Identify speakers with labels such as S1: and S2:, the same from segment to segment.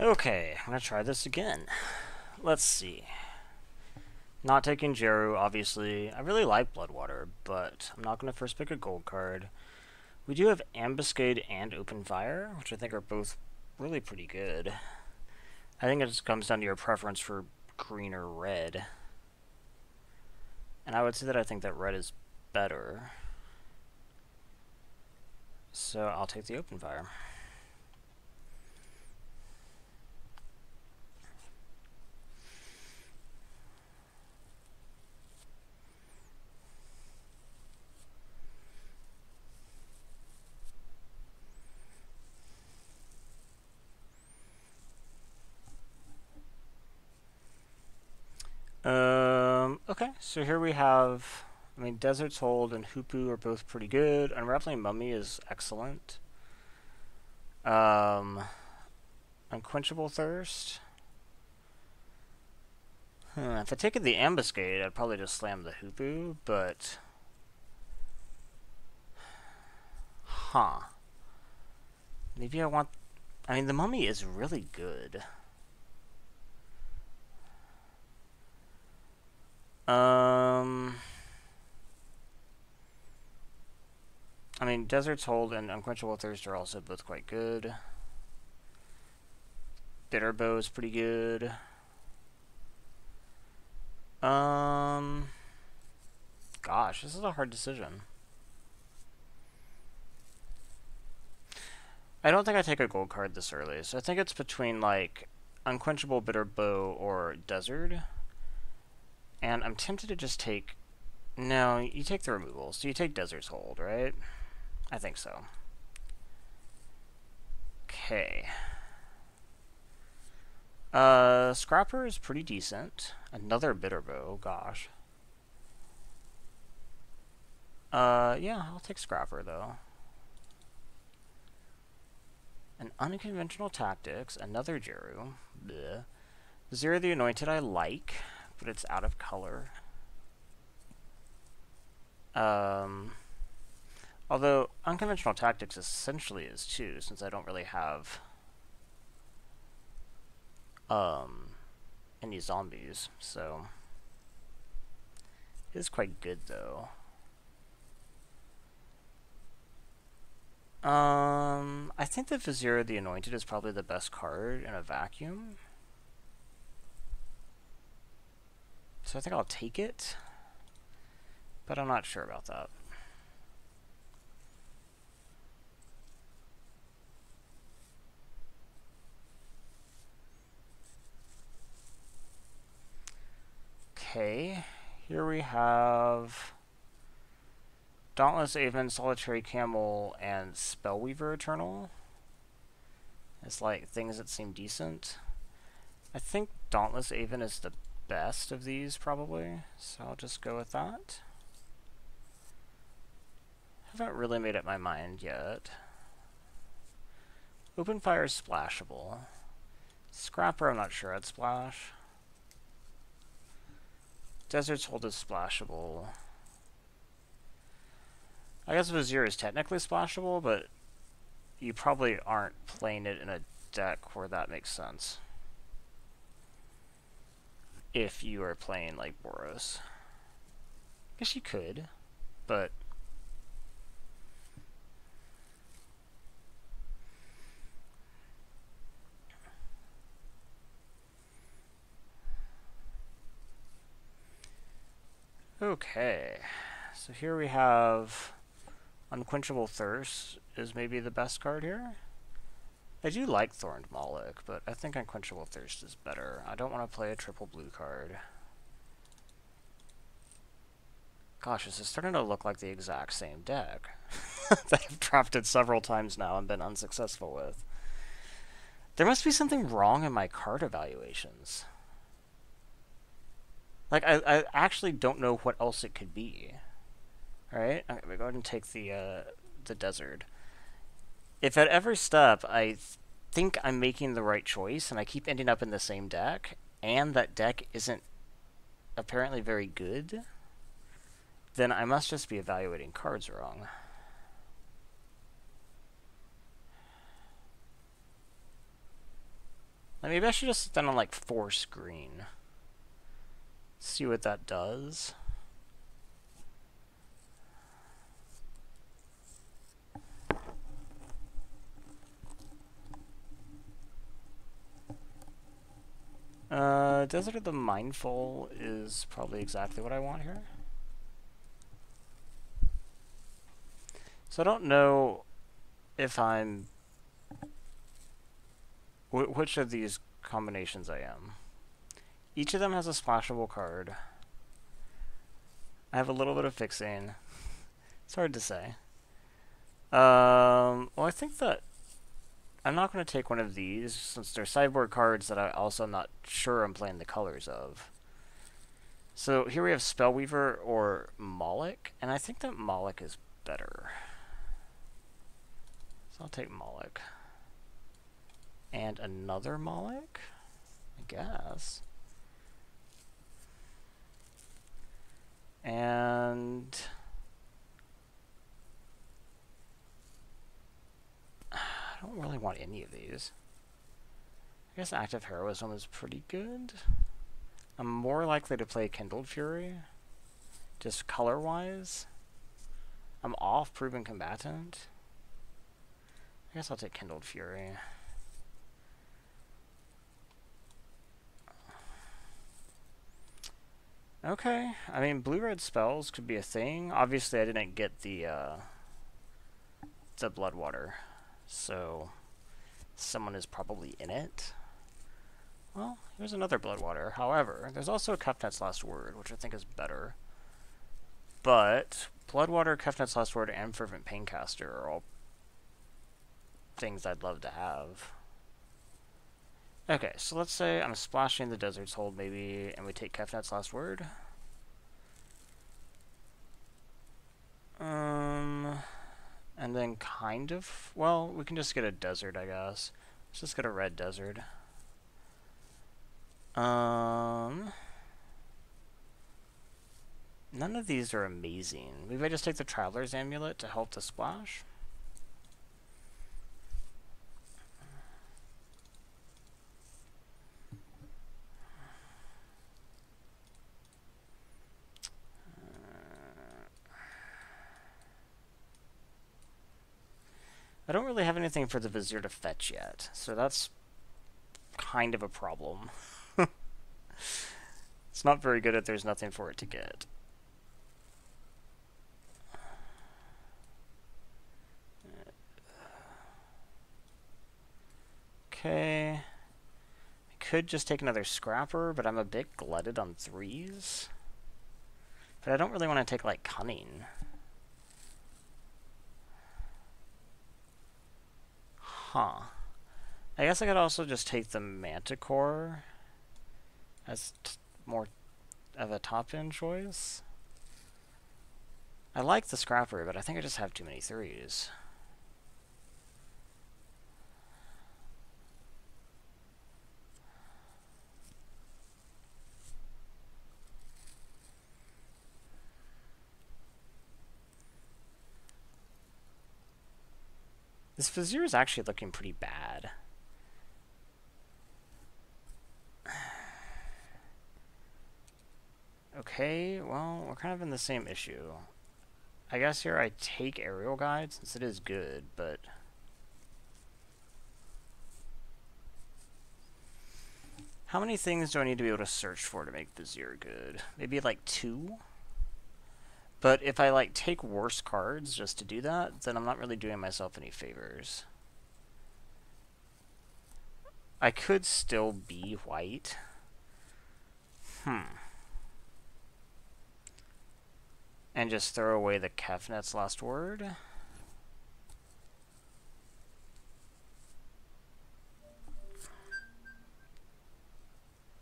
S1: Okay, I'm gonna try this again. Let's see. Not taking Jeru, obviously. I really like Bloodwater, but I'm not gonna first pick a gold card. We do have Ambuscade and Open Fire, which I think are both really pretty good. I think it just comes down to your preference for green or red. And I would say that I think that red is better. So I'll take the Open Fire. Okay, so here we have, Desert's Hold and Hoopu are both pretty good. Unraveling Mummy is excellent. Unquenchable Thirst. If I take the Ambuscade, I'd probably just slam the Hoopu, but... Maybe I want... the Mummy is really good. Desert's Hold and Unquenchable Thirst are also both quite good. Bitter Bow is pretty good. Gosh, this is a hard decision. I don't think I take a gold card this early, so I think it's between, like, Unquenchable Bitter Bow or Desert. And I'm tempted to just take... No, you take the removal, so you take Desert's Hold, right? I think so. Okay. Scrapper is pretty decent. Another Bitter Bow, gosh. Yeah, I'll take Scrapper, though. An Unconventional Tactics, another Jeru. Bleh. Zero the Anointed I like, but it's out of color. Although Unconventional Tactics essentially is too, since I don't really have any zombies, so it is quite good though. I think that Vizier the Anointed is probably the best card in a vacuum. So I think I'll take it, but I'm not sure about that. Okay, here we have Dauntless Aven, Solitary Camel, and Spellweaver Eternal. It's like things that seem decent. I think Dauntless Aven is the best of these, probably, so I'll just go with that. Haven't really made up my mind yet. Open Fire is splashable. Scrapper, I'm not sure I'd splash. Desert's Hold is splashable. I guess Vizier is technically splashable, but you probably aren't playing it in a deck where that makes sense. If you are playing like Boros. I guess you could, but... Okay, so here we have Unquenchable Thirst is maybe the best card here. I do like Thorned Moloch, but I think Unquenchable Thirst is better. I don't want to play a triple blue card. Gosh, this is starting to look like the exact same deck that I've drafted several times now and been unsuccessful with. There must be something wrong in my card evaluations. Like, I actually don't know what else it could be. Alright, I'm gonna go ahead and take the Desert. If at every step I think I'm making the right choice and I keep ending up in the same deck, and that deck isn't apparently very good, then I must just be evaluating cards wrong. Like, maybe I should just sit down on, like, force green. See what that does. Desert of the Mindful is probably exactly what I want here. So I don't know if I'm... which of these combinations I am. Each of them has a splashable card. I have a little bit of fixing. It's hard to say. Well, I think that I'm not going to take one of these, since they're sideboard cards that I also am not sure I'm playing the colors of. So here we have Spellweaver or Moloch, and I think that Moloch is better. So I'll take Moloch. And another Moloch? I guess. And... I don't really want any of these. I guess Active Heroism is pretty good. I'm more likely to play Kindled Fury, just color-wise. I'm off Proven Combatant. I guess I'll take Kindled Fury. Okay, I mean, blue-red spells could be a thing. Obviously, I didn't get the Bloodwater, so someone is probably in it. Well, here's another Bloodwater. However, there's also Kefnet's Last Word, which I think is better. But Bloodwater, Kefnet's Last Word, and Fervent Paincaster are all things I'd love to have. Okay, so let's say I'm splashing the Desert's Hold, maybe, and we take Kefnet's Last Word. And then kind of, well, we can just get a Desert, I guess. Let's just get a red Desert. None of these are amazing. Maybe I just take the Traveler's Amulet to help the splash. I don't really have anything for the Vizier to fetch yet, so that's kind of a problem. It's not very good if there's nothing for it to get. Okay. I could just take another Scrapper, but I'm a bit glutted on 3s. But I don't really want to take, like, Cunning. Huh. I guess I could also just take the Manticore as more of a top-end choice. I like the Scrapper, but I think I just have too many 3s. This Vizier is actually looking pretty bad. Okay, well, we're kind of in the same issue. I guess here I take Aerial Guide, since it is good, but... how many things do I need to be able to search for to make Vizier good? Maybe, like, 2? But if I, like, take worse cards just to do that, then I'm not really doing myself any favors. I could still be white. And just throw away the Kefnet's Last Word.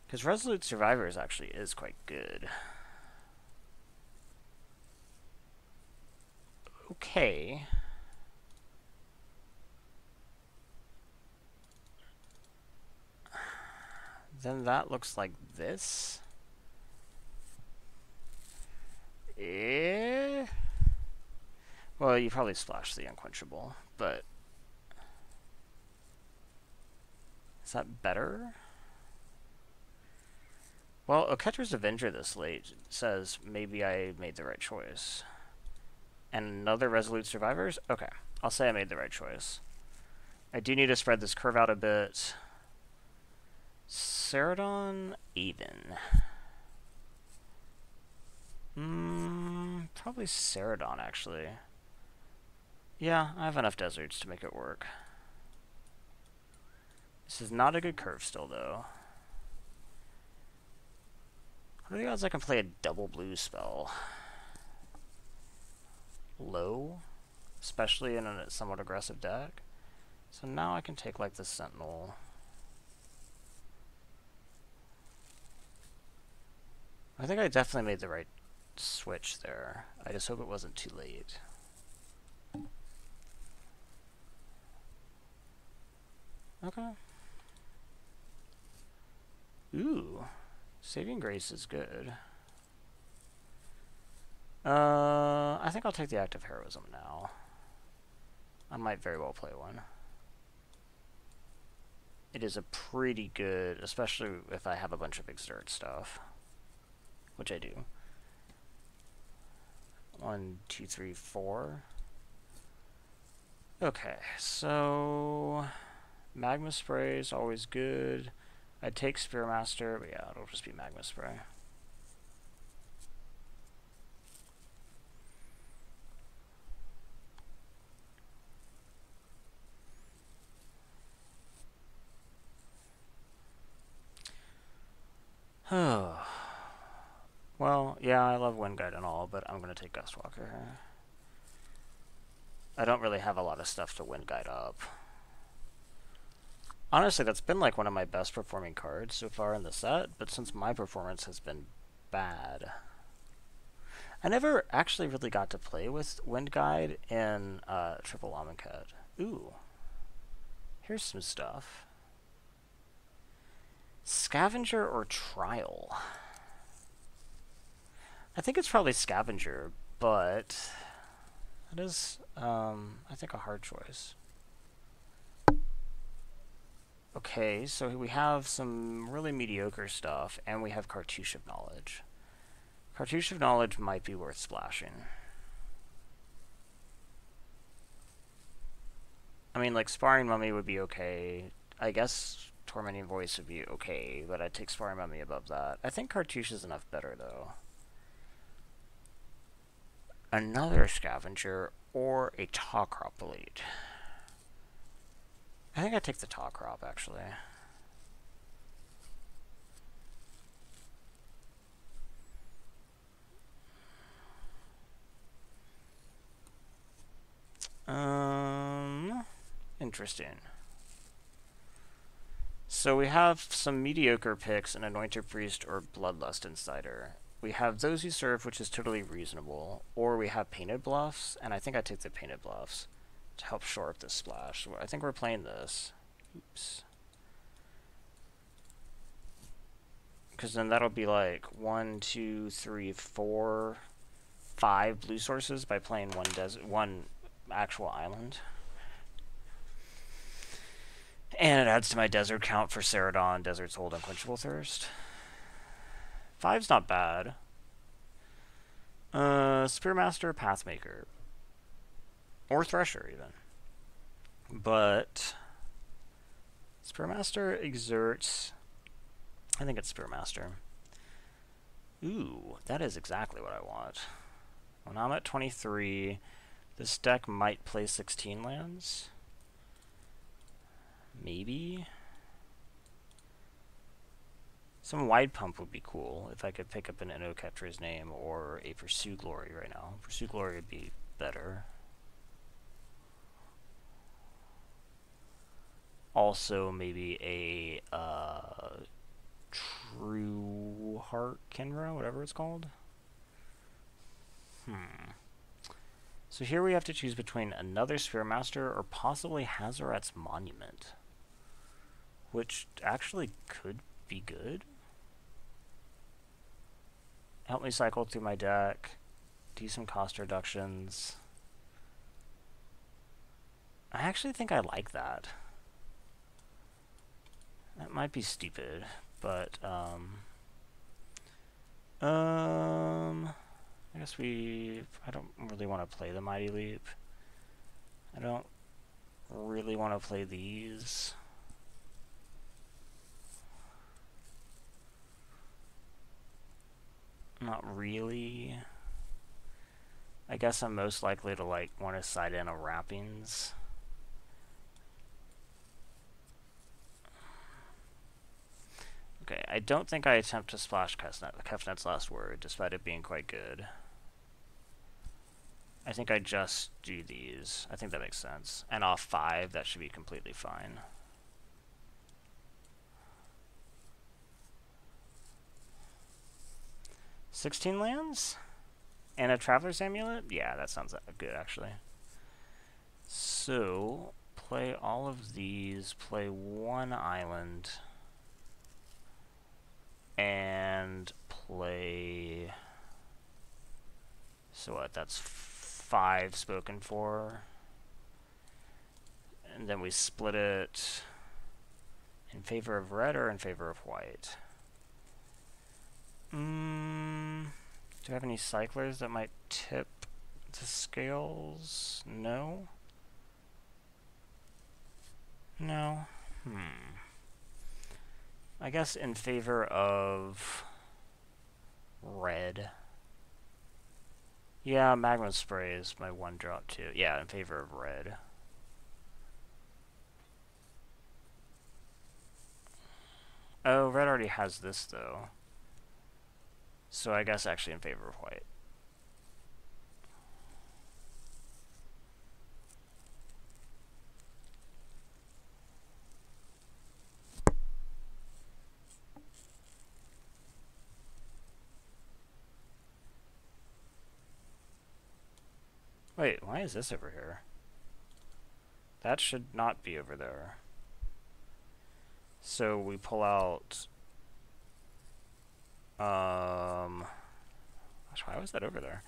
S1: Because Resolute Survivors actually is quite good. Okay. Then that looks like this. Well, you probably splash the Unquenchable, but Is that better? Well, Oketra's Avenger this late says maybe I made the right choice. And another Resolute Survivors? Okay, I'll say I made the right choice. I do need to spread this curve out a bit. Ceradon, Aven. Probably Ceradon, actually. Yeah, I have enough deserts to make it work. This is not a good curve still, though. What are the odds I can play a double blue spell? Low, especially in a somewhat aggressive deck. So now I can take like the Sentinel. I think I definitely made the right switch there. I just hope it wasn't too late. Okay. Ooh, Saving Grace is good. I think I'll take the Act of Heroism now. I might very well play one. It is a pretty good, especially if I have a bunch of exert stuff, which I do. 1, 2, 3, 4. Okay, so Magma Spray is always good. I'd take Spearmaster, but yeah, it'll just be Magma Spray. Oh. Well, yeah, I love Wind Guide and all, but I'm going to take Gustwalker here. I don't really have a lot of stuff to Wind Guide up. Honestly, that's been like one of my best performing cards so far in the set, but since my performance has been bad, I never actually really got to play with Wind Guide in Triple Amonkhet. Ooh. Here's some stuff. Scavenger or Trial? I think it's probably Scavenger, but that is, I think, a hard choice. Okay, so we have some really mediocre stuff, and we have Cartouche of Knowledge. Cartouche of Knowledge might be worth splashing. I mean, like, Sparring Mummy would be okay. I guess Tormenting Voice would be okay, but I'd take Sparring Mummy above that. I think Cartouche is enough better, though. Another Scavenger or a Taw Crop Elite. I think I'd take the Taw Crop, actually. Interesting. So we have some mediocre picks in Anointed Priest or Bloodlust Insider. We have Those Who Serve, which is totally reasonable, or we have Painted Bluffs, and I think I take the Painted Bluffs to help shore up this splash. So I think we're playing this. Oops. Because then that'll be like 1, 2, 3, 4, 5 blue sources by playing one actual island. And it adds to my desert count for Ceradon, Desert's Hold, Unquenchable Thirst. 5's not bad. Spearmaster, Pathmaker. Or Thresher, even. But Spearmaster exerts... I think it's Spearmaster. Ooh, that is exactly what I want. When I'm at 23, this deck might play 16 lands. Maybe. Some Wide Pump would be cool if I could pick up an Oketra's name or a Pursue Glory right now. Pursue Glory would be better. Also, maybe a True Heart Kinra, whatever it's called. So here we have to choose between another Spearmaster or possibly Hazoret's Monument, which actually could be good. Help me cycle through my deck, do some cost reductions. I actually think I like that. That might be stupid, but, I guess I don't really want to play the Mighty Leap. I don't really want to play these. Not really. I guess I'm most likely to, like, want to side in a Wrappings. Okay, I don't think I attempt to splash Kefnet's Last Word, despite it being quite good. I think I just do these. I think that makes sense. And off 5, that should be completely fine. $16 lands? And a Traveler's Amulet? Yeah, that sounds good, actually. So, play all of these, play 1 island, and play... So what, that's 5 spoken for. And then we split it in favor of red or in favor of white. Do I have any cyclers that might tip the scales? No? No? I guess in favor of red. Yeah, Magma Spray is my 1-drop too. Yeah, in favor of red. Oh, red already has this though. So I guess actually in favor of white. Wait, why is this over here? That should not be over there. So we pull out... Gosh, why was that over there?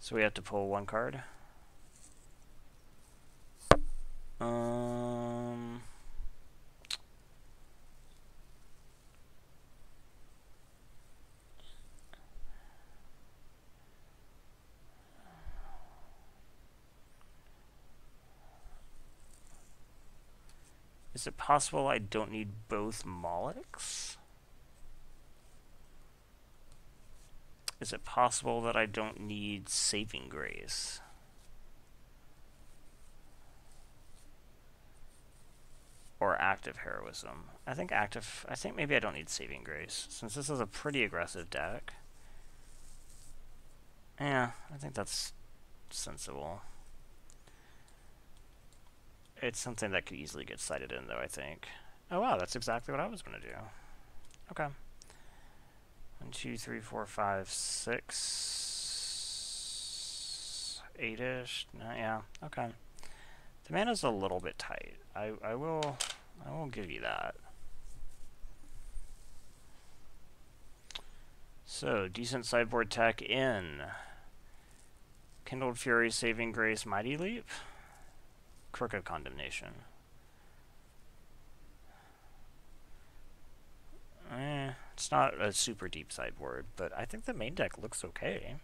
S1: So we have to pull 1 card. Is it possible I don't need both Molochs? Is it possible that I don't need Saving Grace? Or Active Heroism? I think maybe I don't need Saving Grace, since this is a pretty aggressive deck. Yeah, I think that's sensible. It's something that could easily get cited in, though, I think. Oh, wow, that's exactly what I was going to do. Okay. 1, 2, 3, 4, 5, 6... 8-ish? No, yeah, okay. The mana's a little bit tight. I will give you that. So, decent sideboard tech in Kindled Fury, Saving Grace, Mighty Leap, Crook of Condemnation. It's not a super deep sideboard, but I think the main deck looks okay.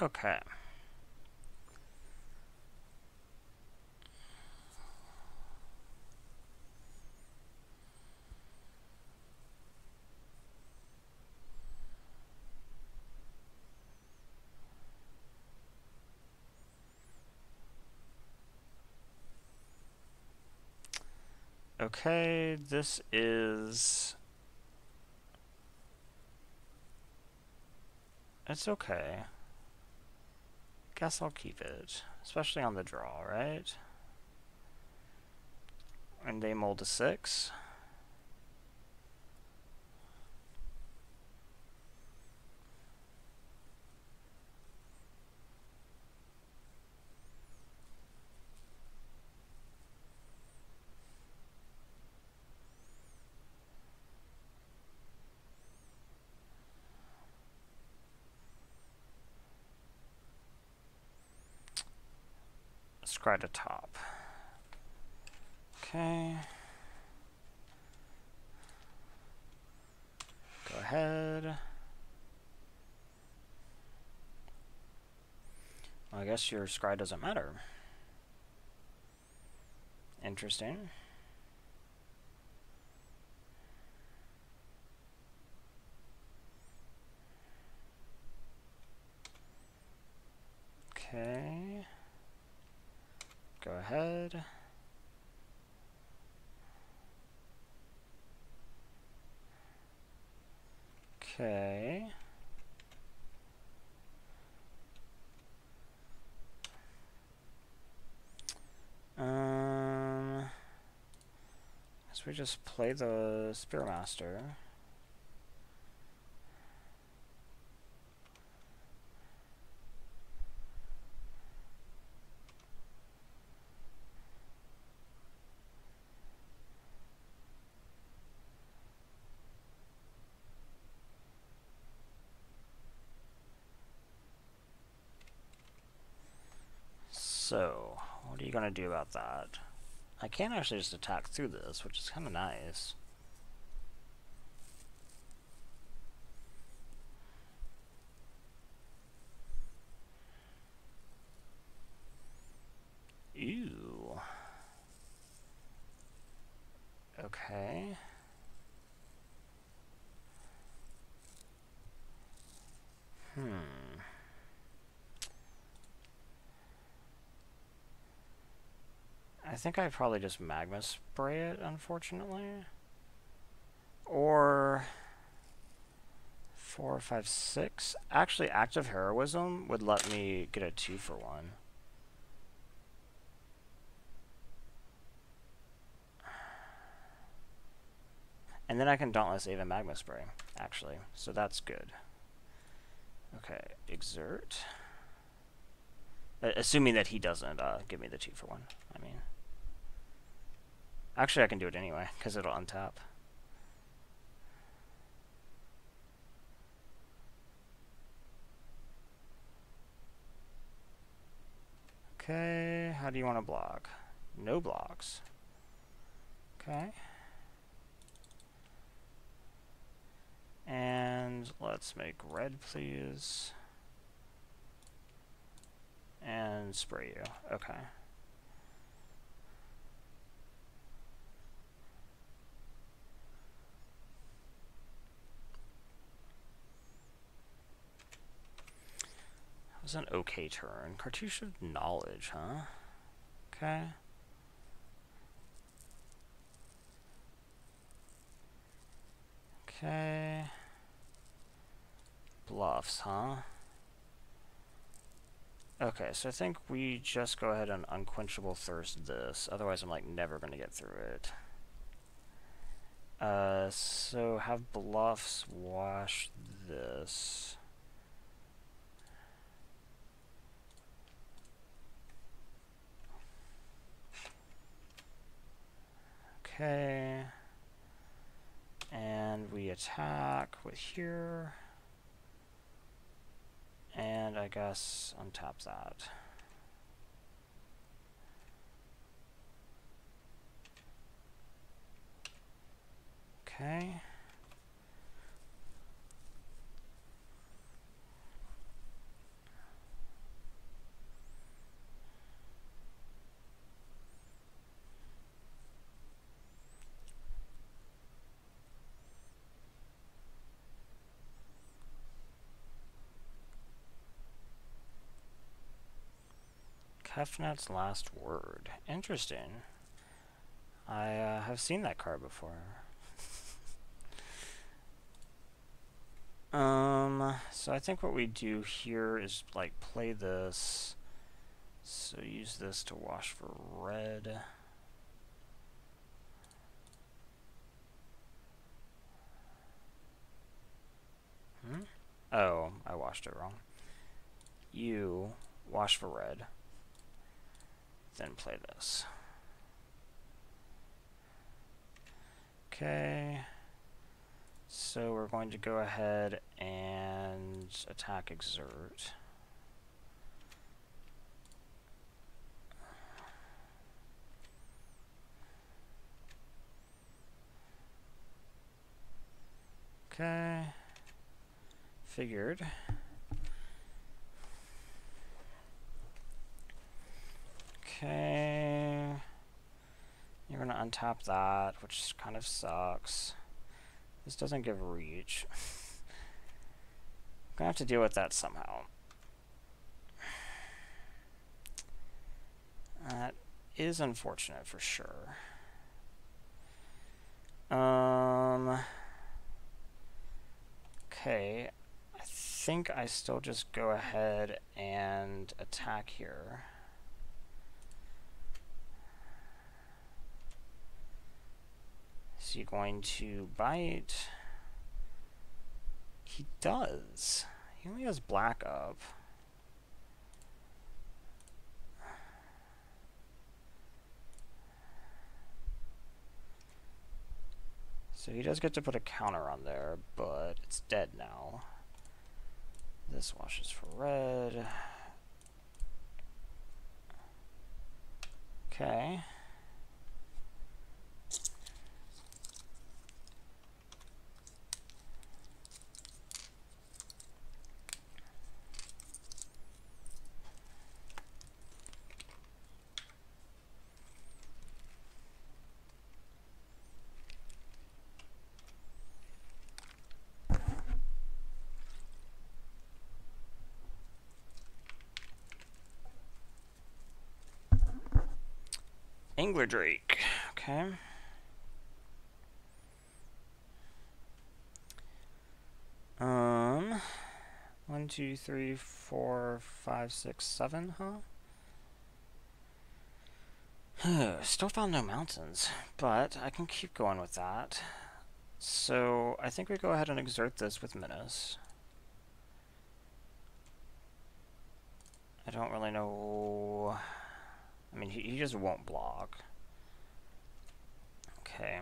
S1: Okay. Okay, this is... It's okay. Guess I'll keep it. Especially on the draw, right? And they mold a 6. Scry to top. Okay. Go ahead. Well, I guess your scry doesn't matter. Interesting. Okay. Go ahead. Okay. Guess we just play the Spearmaster. So, what are you gonna do about that? I can actually just attack through this, which is kind of nice. Ew. Okay. I think I probably just magma spray it, unfortunately. Or 4, 5, 6. Actually, active heroism would let me get a 2-for-1. And then I can Dauntless Ava Magma Spray, actually. So that's good. Okay, exert. Assuming that he doesn't give me the 2-for-1. I mean, actually I can do it anyway, because it'll untap. Okay, how do you want to block? No blocks. Okay. And let's make red, please. And spray you. Okay. That was an okay turn. Cartouche of Knowledge, huh? Okay. Okay. Bluffs, huh? Okay, so I think we just go ahead and Unquenchable Thirst this. Otherwise, I'm like never going to get through it. So have Bluffs wash this. Okay. And we attack with here. And I guess untap that. Okay. Kefnet's Last Word. Interesting. I have seen that card before. So I think what we do here is like play this. So use this to wash for red. Oh, I washed it wrong. You wash for red. Then play this. Okay. So we're going to go ahead and attack exert. Okay. Figured. Okay. You're gonna untap that, which kind of sucks. This doesn't give reach. I'm gonna have to deal with that somehow. That is unfortunate for sure. Okay. I think I still just go ahead and attack here. Is he going to bite? He does. He only has black up. So he does get to put a counter on there, but it's dead now. This washes for red. Okay. Angler Drake. Okay. One, two, three, four, five, six, seven, huh? Still found no mountains, but I can keep going with that. So I think we go ahead and exert this with Menace. I don't really know. I mean, he just won't block. Okay.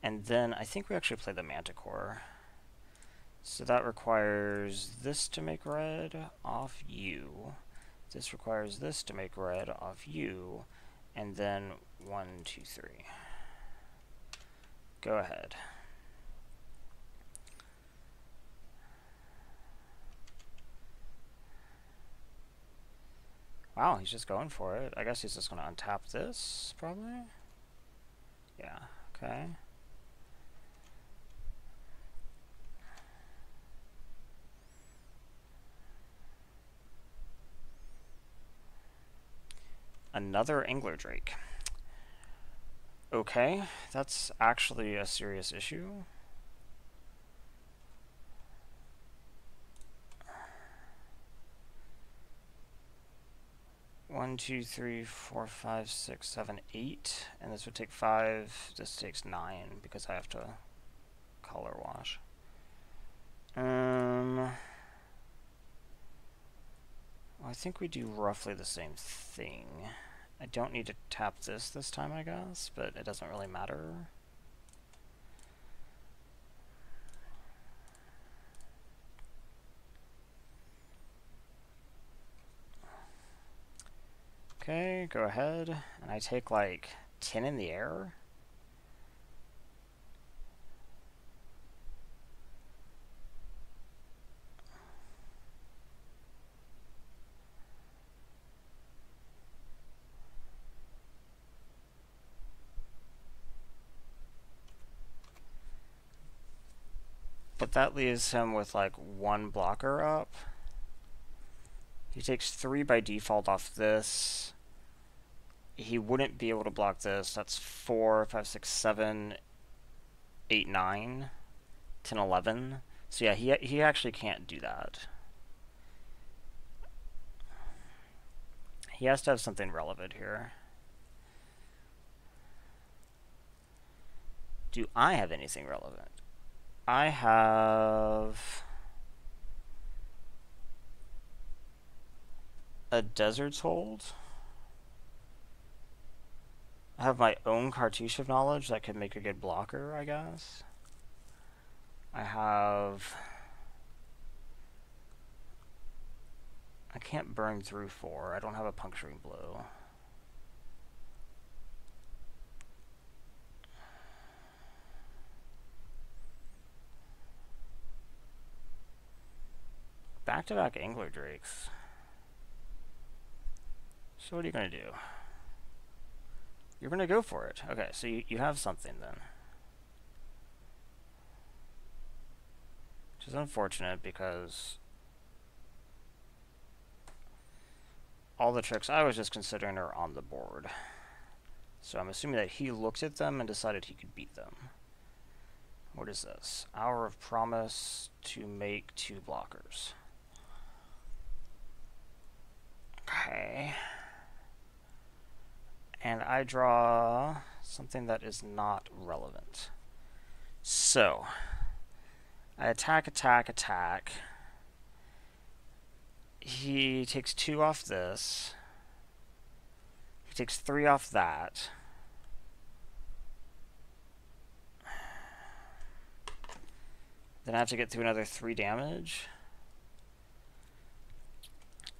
S1: And then I think we actually play the Manticore. So that requires this to make red off you. This requires this to make red off you. And then 1, 2, 3. Go ahead. Wow, he's just going for it. I guess he's just going to untap this, probably? Yeah, okay. Another Angler Drake. Okay, that's actually a serious issue. One, two, three, four, five, six, seven, 8, and this would take 5. This takes 9 because I have to color wash. Well, I think we do roughly the same thing. I don't need to tap this time, I guess, but it doesn't really matter. Okay, go ahead, and I take like 10 in the air. But that leaves him with like 1 blocker up. He takes 3 by default off this. He wouldn't be able to block this. That's 4, 5, 6, 7. 8, 9, 10, 11. So yeah, he actually can't do that. He has to have something relevant here. Do I have anything relevant? I have a Desert's Hold. I have my own Cartouche of Knowledge that could make a good blocker, I guess. I have... I can't burn through 4. I don't have a Puncturing Blow. Back-to-back Angler Drakes. So what are you going to do? You're going to go for it. Okay, so you have something then. Which is unfortunate because all the tricks I was just considering are on the board. So I'm assuming that he looked at them and decided he could beat them. What is this? Hour of Promise to make 2 blockers. Okay. And I draw something that is not relevant. So, I attack, attack, attack. He takes 2 off this. He takes 3 off that. Then I have to get through another 3 damage.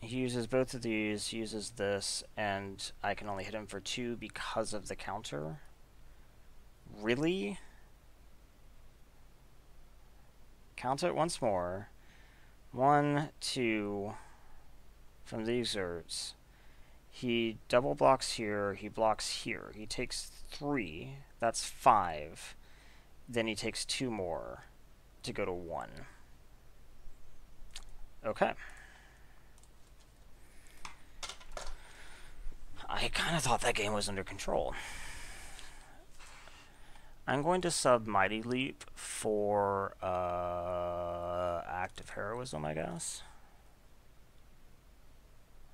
S1: He uses both of these, uses this, and I can only hit him for 2 because of the counter. Really? Count it once more. 1, 2, from the exerts. He double blocks here, he blocks here. He takes 3, that's 5. Then he takes 2 more to go to 1. Okay. I kind of thought that game was under control. I'm going to sub Mighty Leap for Act of Heroism, I guess.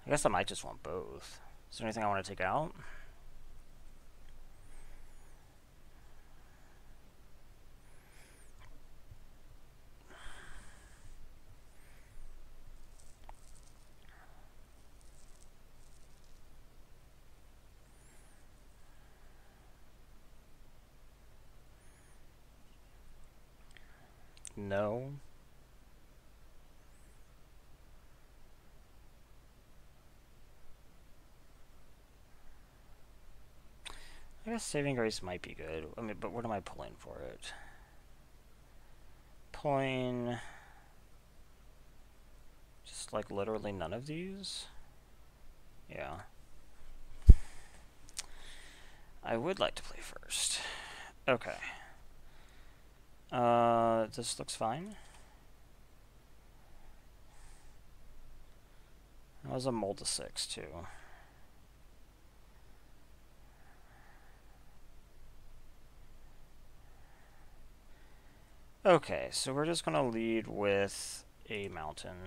S1: I guess I might just want both. Is there anything I want to take out? No. I guess Saving Grace might be good. I mean, but what am I pulling for it? Pulling... just like literally none of these? Yeah. I would like to play first. Okay. This looks fine. That was a mold to 6 too. Okay, so we're just gonna lead with a mountain.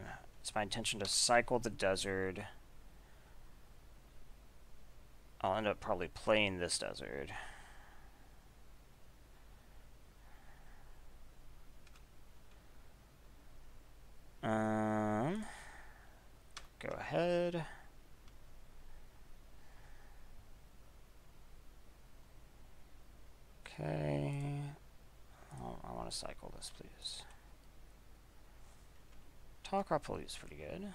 S1: It's my intention to cycle the desert. I'll end up probably playing this desert. Go ahead. Okay. Oh, I want to cycle this, please. Talk Rapoli is pretty good.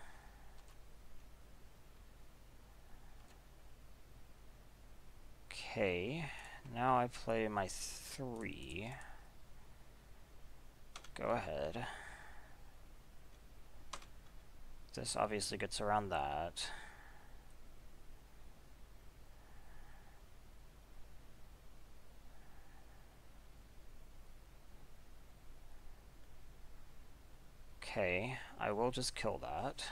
S1: Okay. Now I play my 3. Go ahead. This obviously gets around that. Okay, I will just kill that.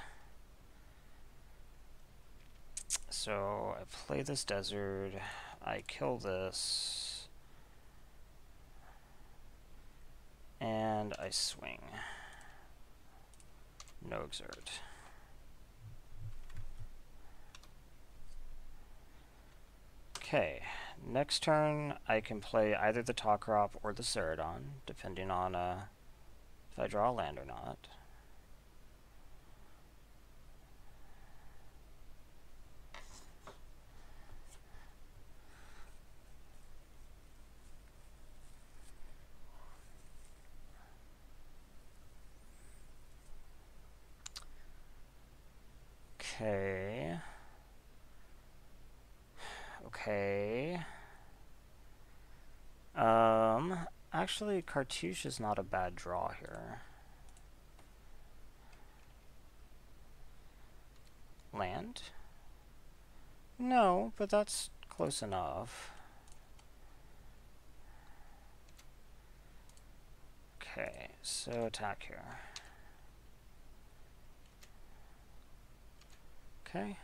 S1: So I play this desert, I kill this. And I swing. No exert. Okay, next turn I can play either the Talkrop or the Ceradon, depending on if I draw a land or not. Okay. Okay. Actually, Cartouche is not a bad draw here. Land? No, but that's close enough. Okay, so attack here. Okay.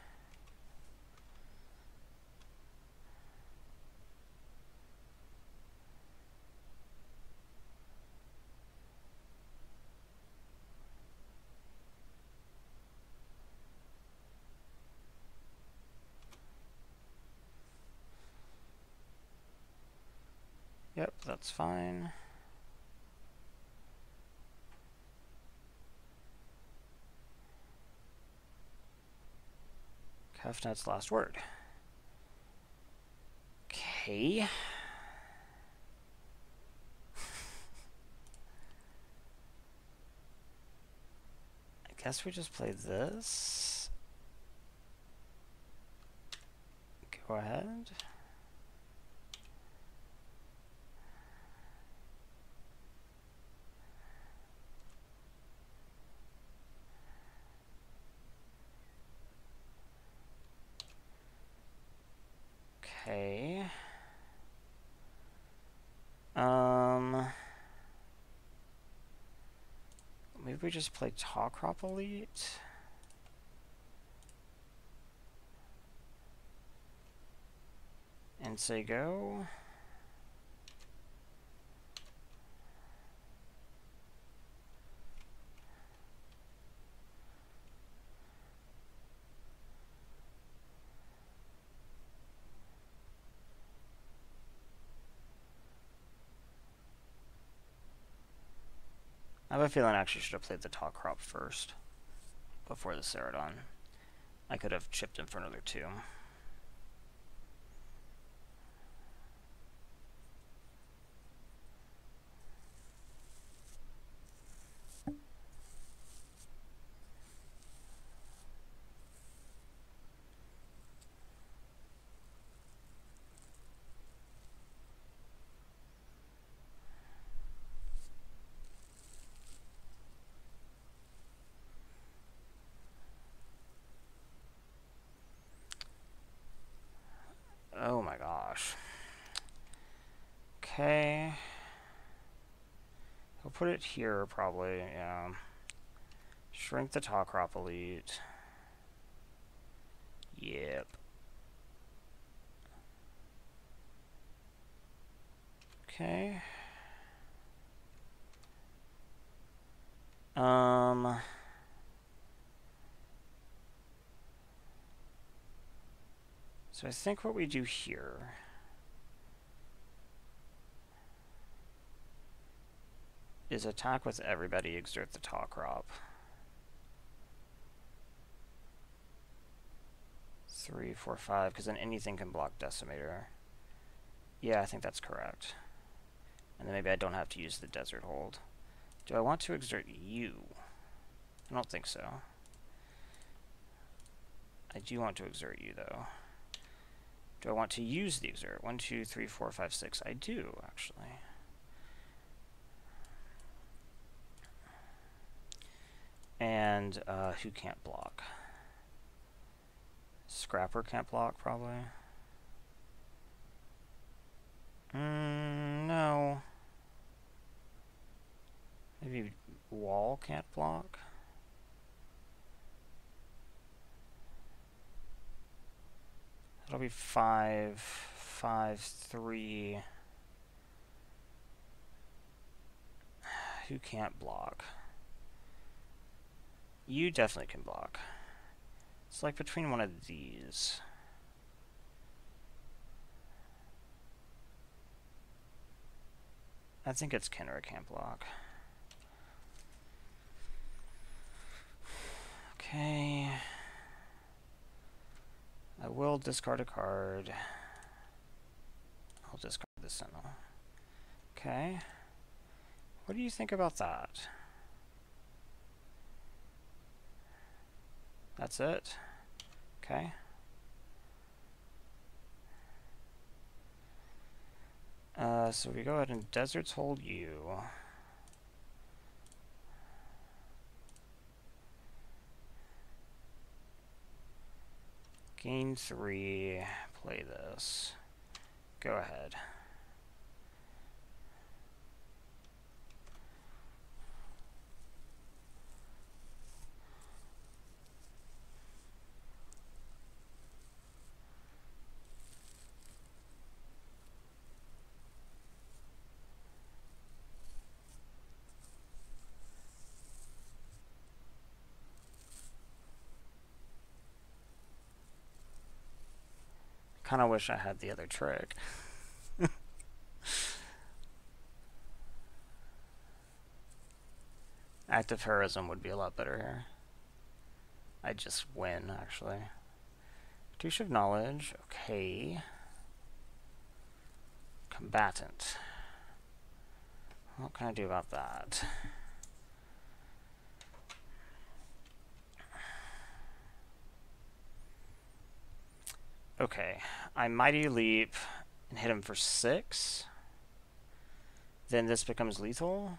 S1: Yep, that's fine. Kefnet's last word. Okay. I guess we just play this. Go ahead. Okay. Maybe we just play Talkrop Elite. And say go. I have a feeling I actually should have played the Talkrop first before the Ceradon. I could have chipped in for another 2. Oh my gosh. Okay. I'll put it here probably, yeah. Shrink the Talkrop Elite. Yep. Okay. So I think what we do here is attack with everybody, exert the Talkrop. 3, 4, 5, because then anything can block Decimator. Yeah, I think that's correct. And then maybe I don't have to use the Desert Hold. Do I want to exert you? I don't think so. I do want to exert you, though. Do I want to use the exert? 1, 2, 3, 4, 5, 6. I do, actually. And who can't block? Scrapper can't block, probably. No. Maybe Wall can't block. That'll be 5, 5, 3. Who can't block? You definitely can block. It's like between one of these. I think it's Kenra can't block. Okay. I will discard a card. I'll discard the Sentinel. Okay. What do you think about that? That's it? Okay. So we go ahead and Deserts hold you. Gain 3, play this. Go ahead. Kind of wish I had the other trick. Active heroism would be a lot better here. I'd just win, actually. Touche of Knowledge, okay. Combatant. What can I do about that? Okay, I Mighty Leap and hit him for 6. Then this becomes lethal.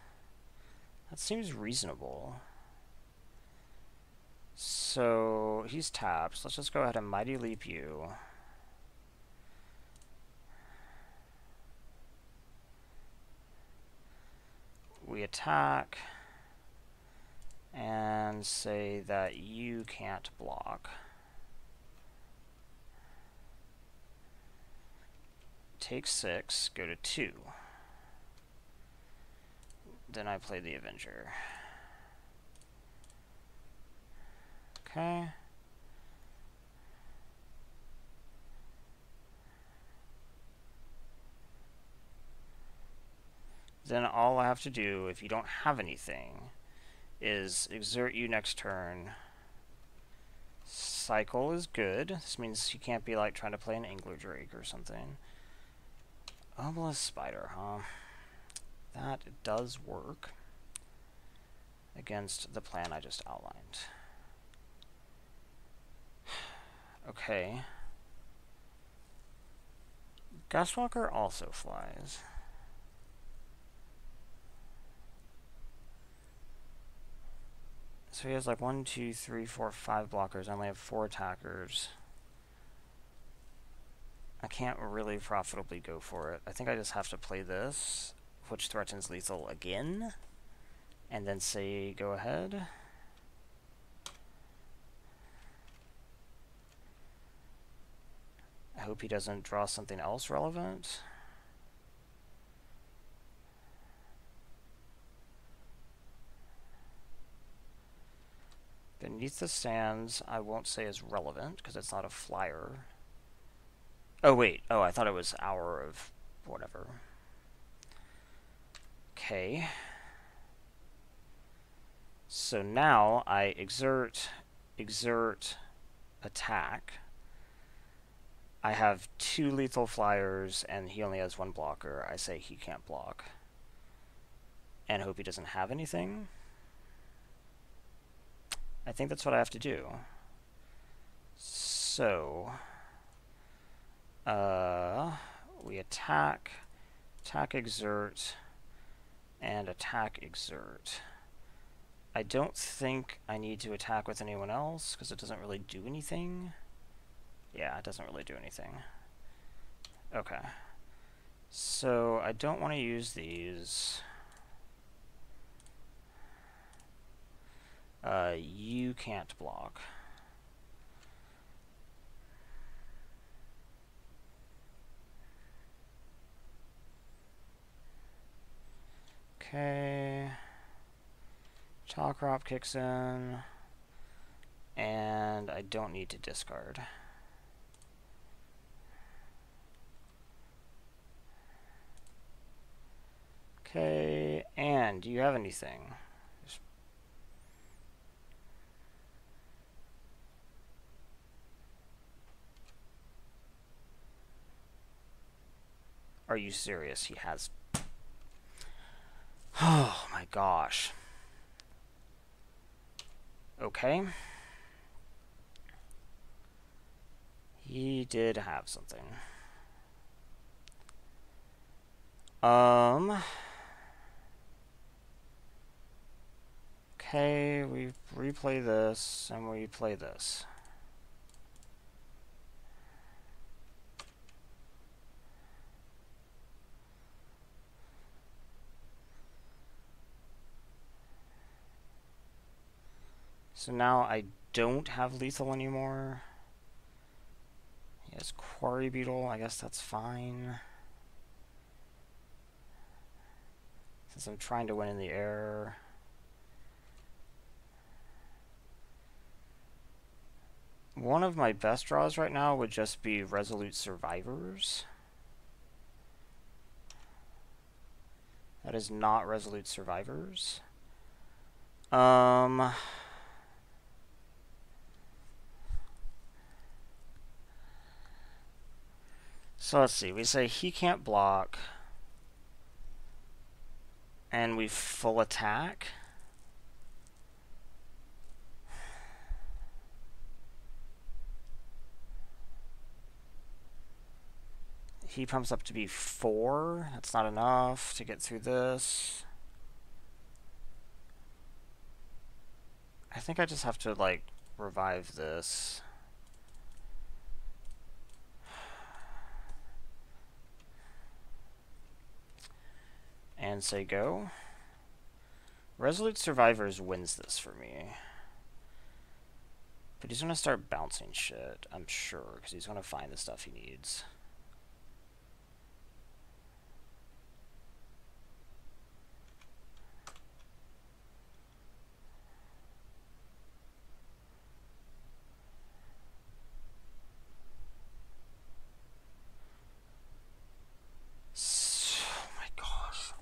S1: That seems reasonable. So he's tapped. Let's just go ahead and Mighty Leap you. We attack and say that you can't block. Take 6, go to 2. Then I play the Avenger. Okay. Then all I have to do, if you don't have anything, is exert you next turn. Cycle is good. This means you can't be like trying to play an Angler Drake or something. Obelisk Spider, huh? That does work against the plan I just outlined. Okay. Gustwalker also flies. So he has like 1, 2, 3, 4, 5 blockers. I only have 4 attackers. I can't really profitably go for it. I think I just have to play this, which threatens lethal again, and then say go ahead. I hope he doesn't draw something else relevant. Beneath the Sands, I won't say is relevant, because it's not a flyer. Oh, wait. Oh, I thought it was Hour of whatever. Okay. So now I exert, attack. I have 2 lethal flyers, and he only has 1 blocker. I say he can't block. And hope he doesn't have anything. I think that's what I have to do. So, we attack, exert, and attack, exert. I don't think I need to attack with anyone else, because it doesn't really do anything. Yeah, it doesn't really do anything. Okay. So, I don't want to use these. You can't block. Okay. Chalk Crop kicks in. And I don't need to discard. Okay, and do you have anything? Are you serious? He has... Oh my gosh. Okay. He did have something. Okay, we replay this, and we play this. So now I don't have lethal anymore. He has Quarry Beetle, I guess that's fine. Since I'm trying to win in the air. One of my best draws right now would just be Resolute Survivors. That is not Resolute Survivors. So let's see. We say he can't block. And we full attack. He pumps up to be 4. That's not enough to get through this. I think I just have to, like, revive this. And say go. Resolute Survivors wins this for me. But he's going to start bouncing shit, I'm sure, because he's going to find the stuff he needs. Oh my gosh.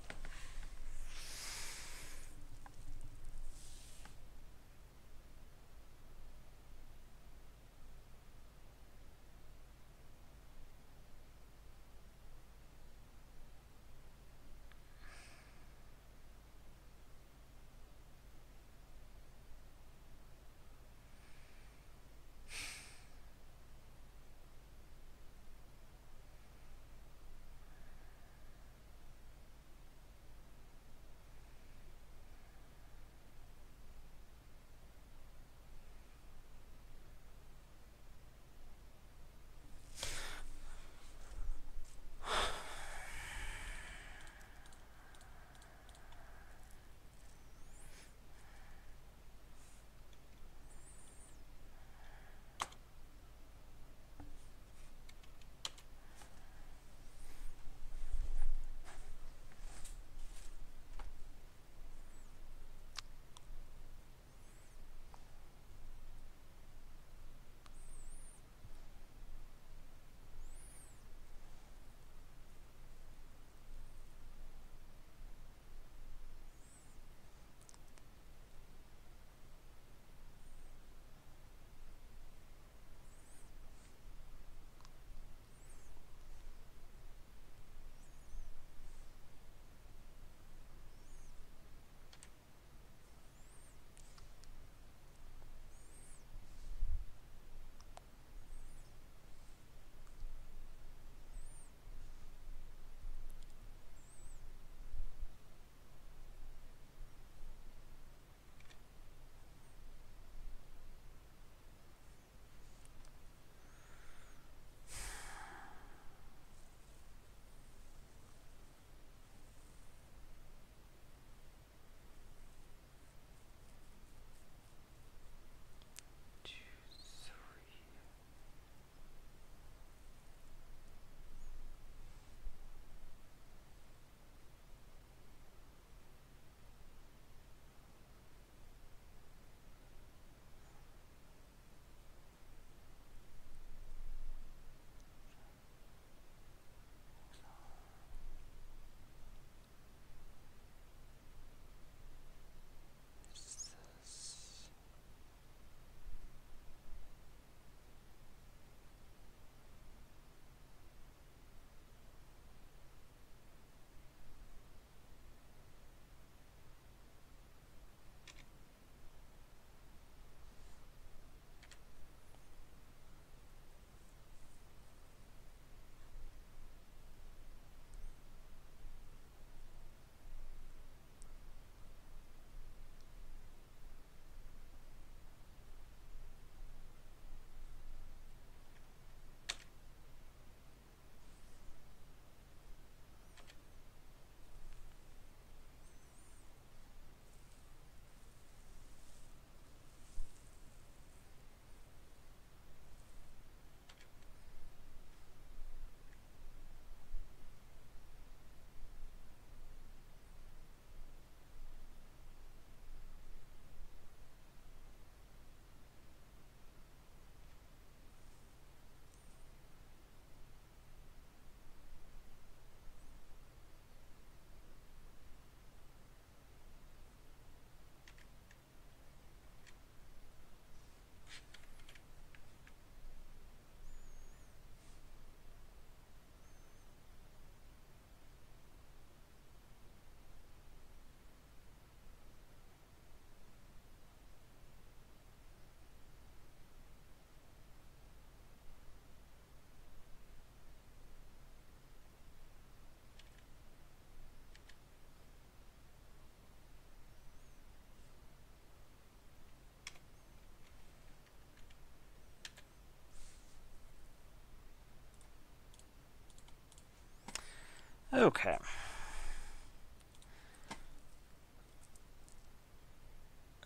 S1: Okay.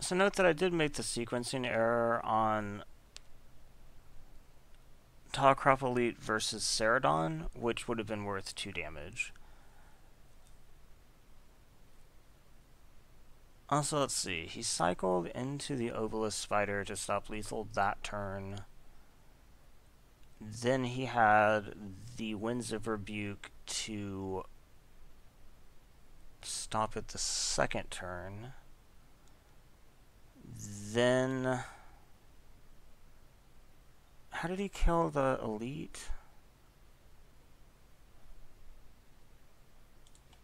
S1: So note that I did make the sequencing error on Talcrop Elite versus Ceradon, which would have been worth 2 damage. Also, let's see. He cycled into the Obelisk Spider to stop lethal that turn. Then he had the Winds of Rebuke to stop it the second turn. Then... how did he kill the Elite?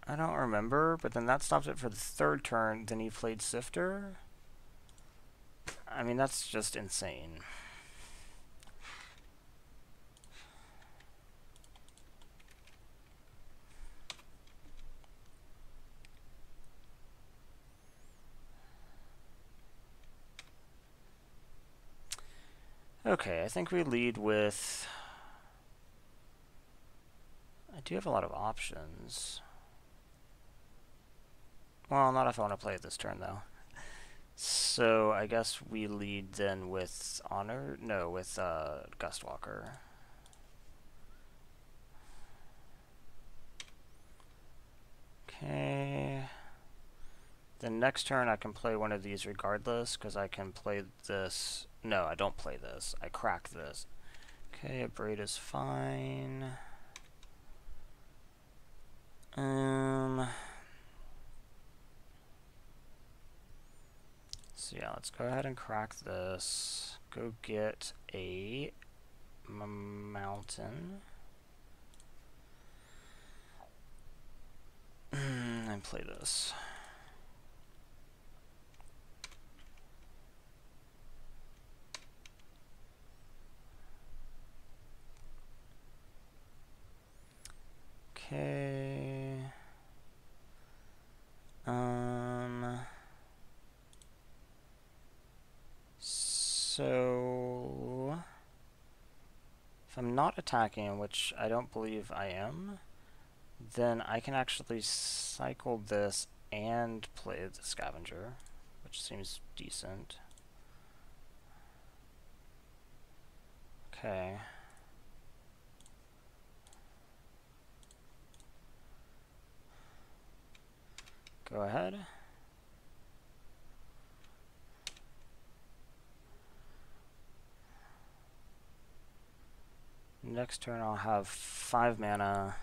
S1: I don't remember, but then that stopped it for the third turn. Then he played Sifter. I mean, that's just insane. Okay, I think we lead with... I do have a lot of options. Well, not if I want to play it this turn, though. So, I guess we lead then with Honor? No, with Gustwalker. Okay. The next turn I can play one of these regardless, because I can play this... No, I don't play this. I crack this. Okay, a Braid is fine. So yeah, let's go ahead and crack this. Go get a mountain. And play this. Okay. So if I'm not attacking, which I don't believe I am, then I can actually cycle this and play the Scavenger, which seems decent. Okay. Go ahead. Next turn I'll have 5 mana.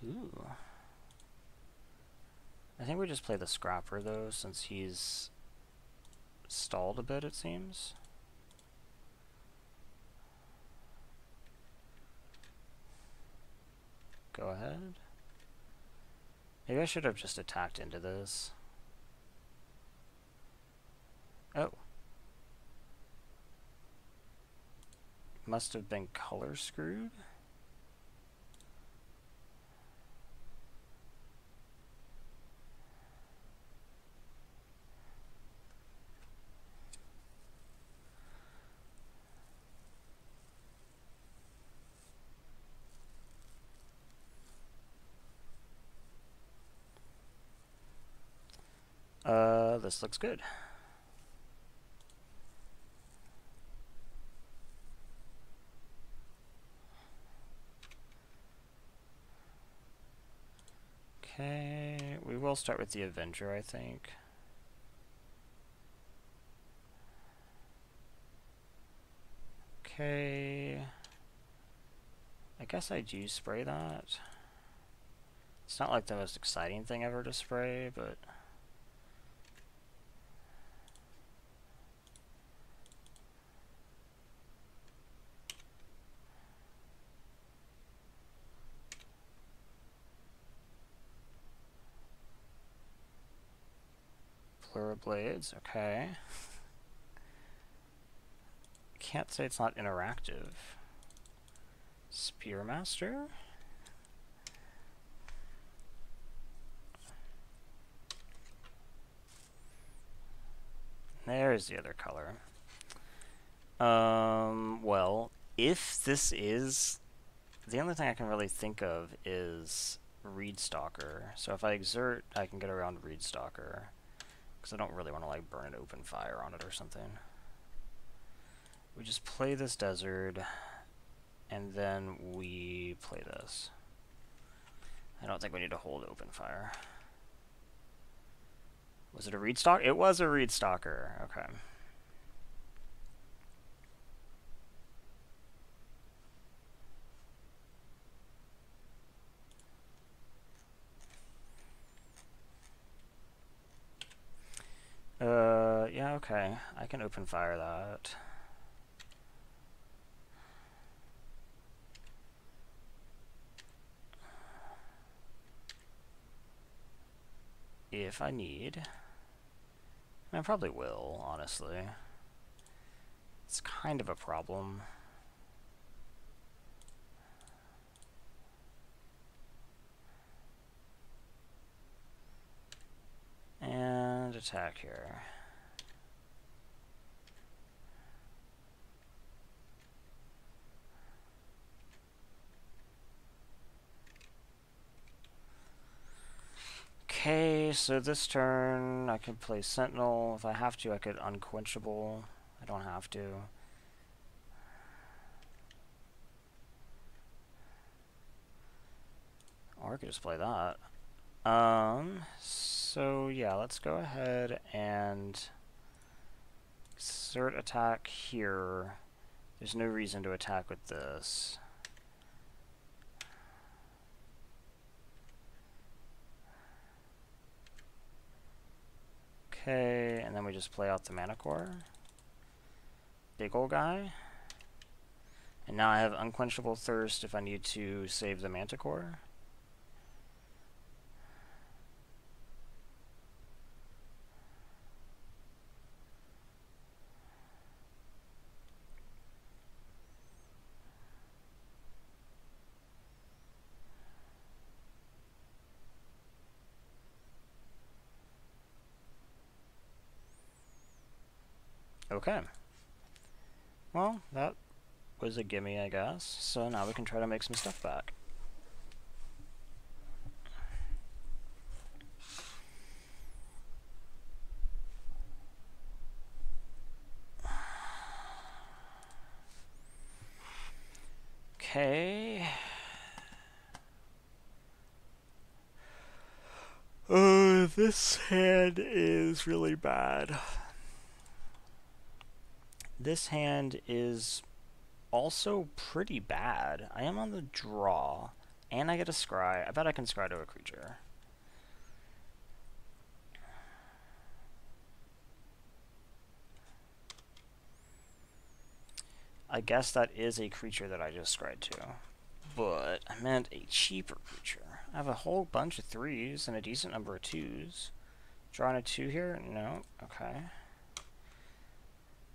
S1: Ooh. I think we just play the Scrapper though, since he's stalled a bit, it seems. Go ahead. Maybe I should have just attacked into this. Oh. Must have been color screwed. This looks good. Okay, we will start with the Avenger, I think. Okay. I guess I do spray that. It's not like the most exciting thing ever to spray, but... Plural Blades, okay. Can't say it's not interactive. Spearmaster? There's the other color. Well, if this is the only thing I can really think of is Reed Stalker. So if I exert, I can get around Reed Stalker. Because I don't really want to like burn an open fire on it or something. We just play this desert, and then we play this. I don't think we need to hold open fire. Was it a Reed Stalker? It was a Reed Stalker. Okay. Yeah, okay. I can open fire that. If I need. I probably will, honestly. It's kind of a problem. And attack here. Okay, so this turn I could play Sentinel. If I have to, I could Unquenchable. I don't have to. Or I could just play that. So yeah, let's go ahead and exert attack here. There's no reason to attack with this. Okay, and then we just play out the Manicore. Big ol' guy. And now I have Unquenchable Thirst if I need to save the Manticore. Okay. Well, that was a gimme, I guess. So now we can try to make some stuff back. Okay. This hand is really bad. This hand is also pretty bad. I am on the draw, and I get a scry. I bet I can scry to a creature. I guess that is a creature that I just scryed to. But I meant a cheaper creature. I have a whole bunch of 3s and a decent number of 2s. Drawing a 2 here? No. Okay.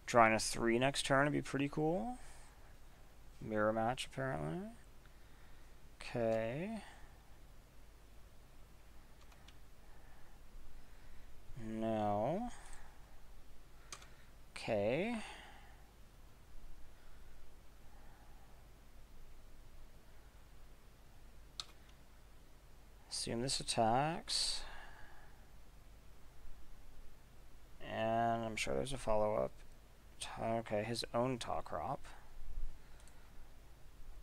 S1: Drawing a 3 next turn would be pretty cool. Mirror match, apparently. Okay. No. Okay. Assume this attacks. And I'm sure there's a follow-up. Okay, his own Talkrop.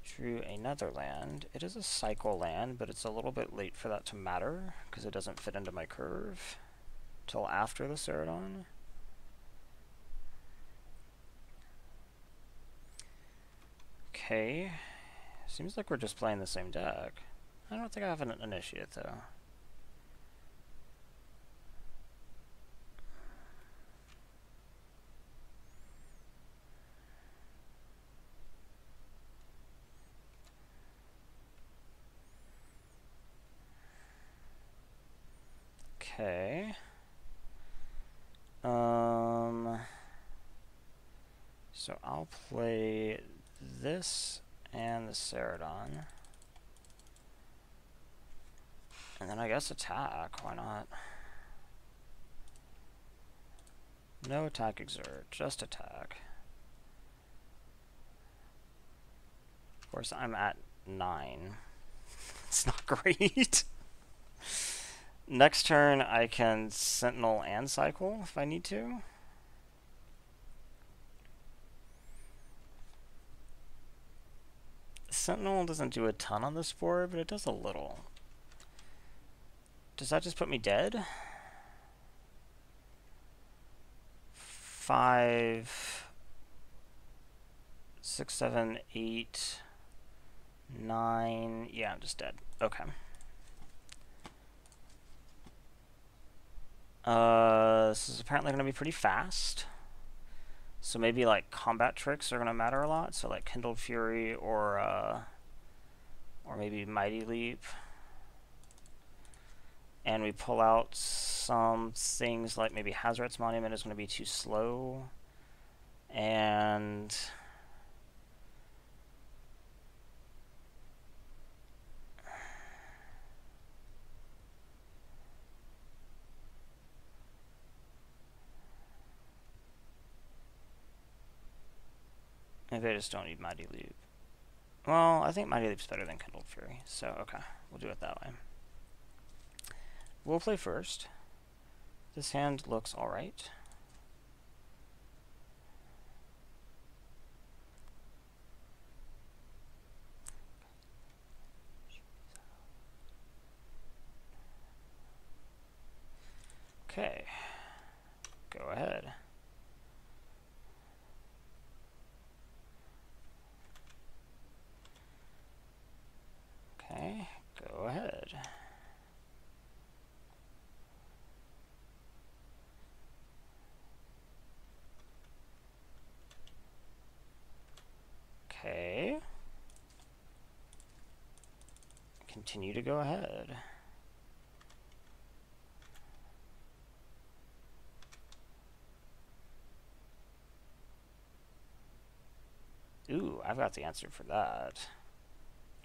S1: Drew another land. It is a cycle land, but it's a little bit late for that to matter, because it doesn't fit into my curve till after the Ceradon. Okay. Seems like we're just playing the same deck. I don't think I have an initiate, though. Okay. So I'll play this and the Ceradon. And then I guess attack, why not? No attack exert, just attack. Of course I'm at 9. It's not great. Next turn, I can Sentinel and Cycle if I need to. Sentinel doesn't do a ton on this board, but it does a little. Does that just put me dead? 5, 6, 7, 8, 9. Yeah, I'm just dead. Okay. This is apparently going to be pretty fast. So maybe like combat tricks are going to matter a lot. So like Kindled Fury or maybe Mighty Leap. And we pull out some things like maybe Hazaret's Monument is going to be too slow. And maybe I just don't need Mighty Leap. Well, I think Mighty Leap's better than Kindled Fury. So, okay, we'll do it that way. We'll play first. This hand looks alright. Okay, go ahead. Okay, go ahead. Okay. Continue to go ahead. Ooh, I've got the answer for that.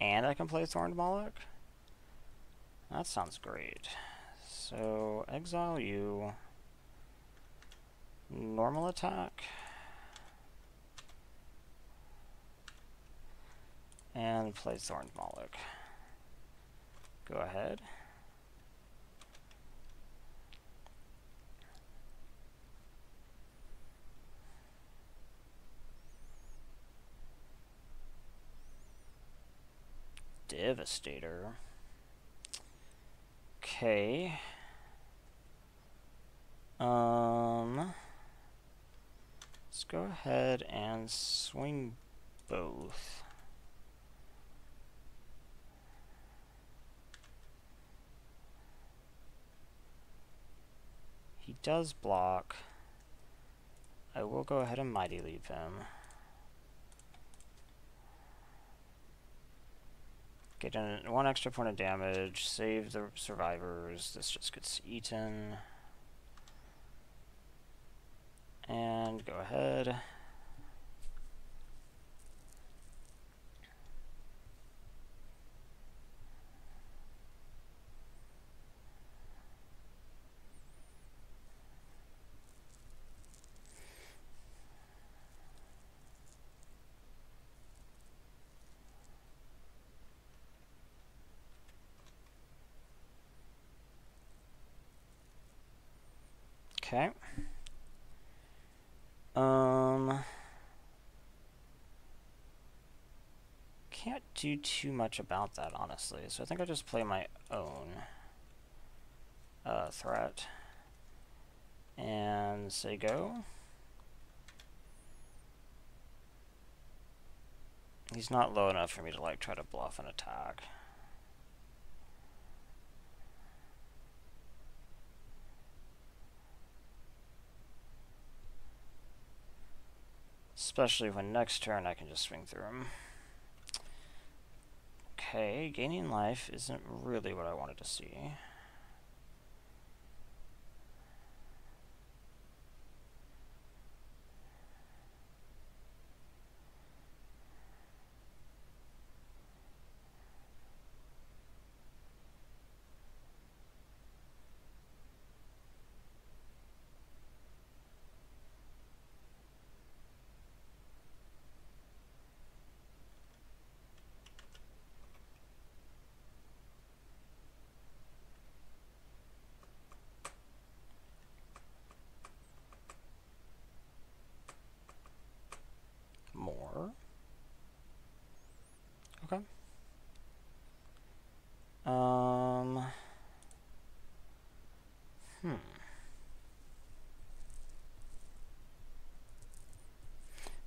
S1: And I can play Thorned Moloch? That sounds great. So, exile you. Normal attack. And play Thorned Moloch. Go ahead. Devastator. Okay. Let's go ahead and swing both. He does block. I will go ahead and Mighty Leap him. Get in 1 extra point of damage, save the survivors. This just gets eaten. And go ahead. Okay. Can't do too much about that, honestly. So I think I'll just play my own threat. And say go. He's not low enough for me to like try to bluff an attack. Especially when next turn I can just swing through him. Okay, gaining life isn't really what I wanted to see.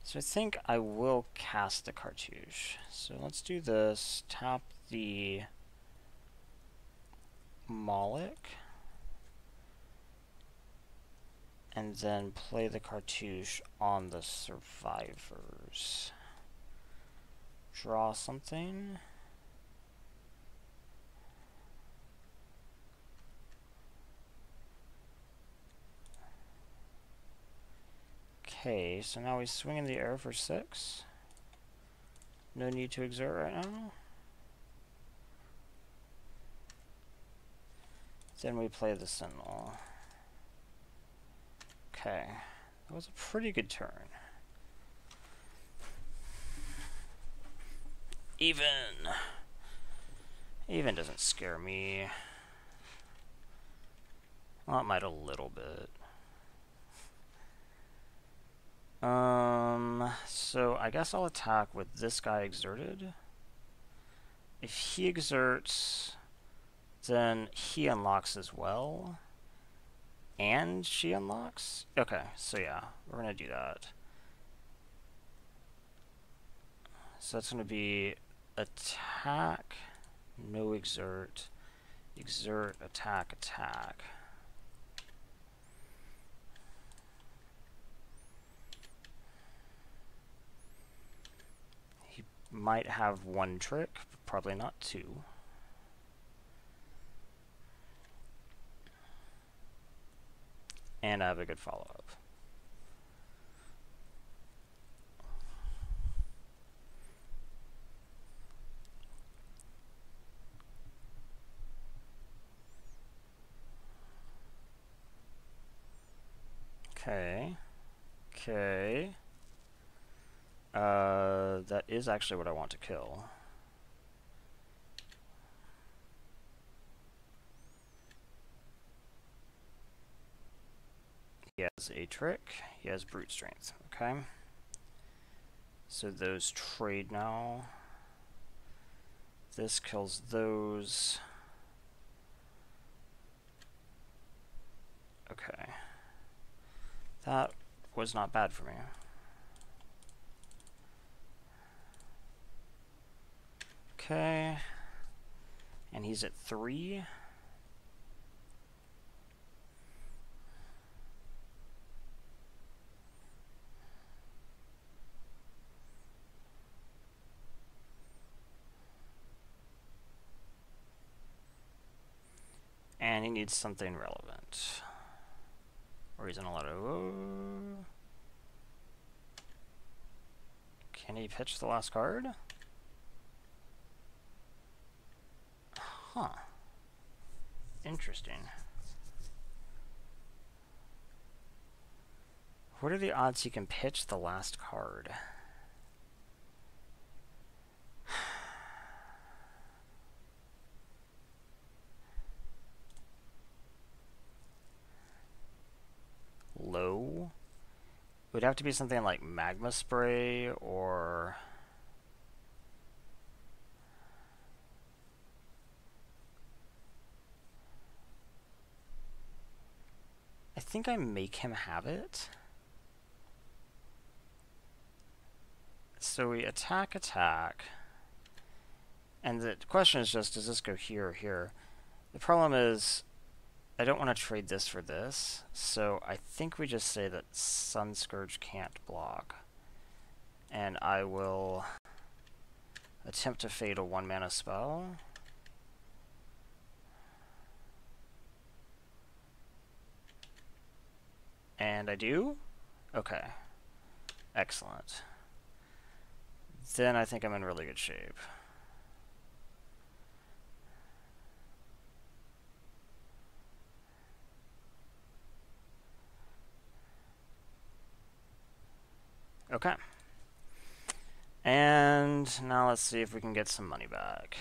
S1: So I think I will cast the cartouche. So let's do this. Tap the Moloch. And then play the cartouche on the survivors. Draw something. Okay, so now we swing in the air for 6. No need to exert right now. Then we play the Sentinel. Okay, that was a pretty good turn. Even doesn't scare me. Well, it might a little bit. So I guess I'll attack with this guy exerted. If he exerts, then he unlocks as well. And she unlocks? Okay, so yeah, we're gonna do that. So that's gonna be attack, no exert, exert, attack, attack. He might have 1 trick, but probably not 2. And I have a good follow-up. Okay. Okay. That is actually what I want to kill. He has a trick. He has brute strength. Okay. So those trade now. This kills those. Okay. That was not bad for me. Okay. And he's at 3. And he needs something relevant. Or he's in a lot of... Can he pitch the last card? Huh. Interesting. What are the odds he can pitch the last card? Low? It would have to be something like magma spray or... I think I make him have it. So we attack, attack. And the question is just, does this go here or here? The problem is, I don't want to trade this for this, so I think we just say that Sun Scourge can't block. And I will attempt to fade a 1-mana spell. And I do? Okay. Excellent. Then I think I'm in really good shape. Okay. And now let's see if we can get some money back.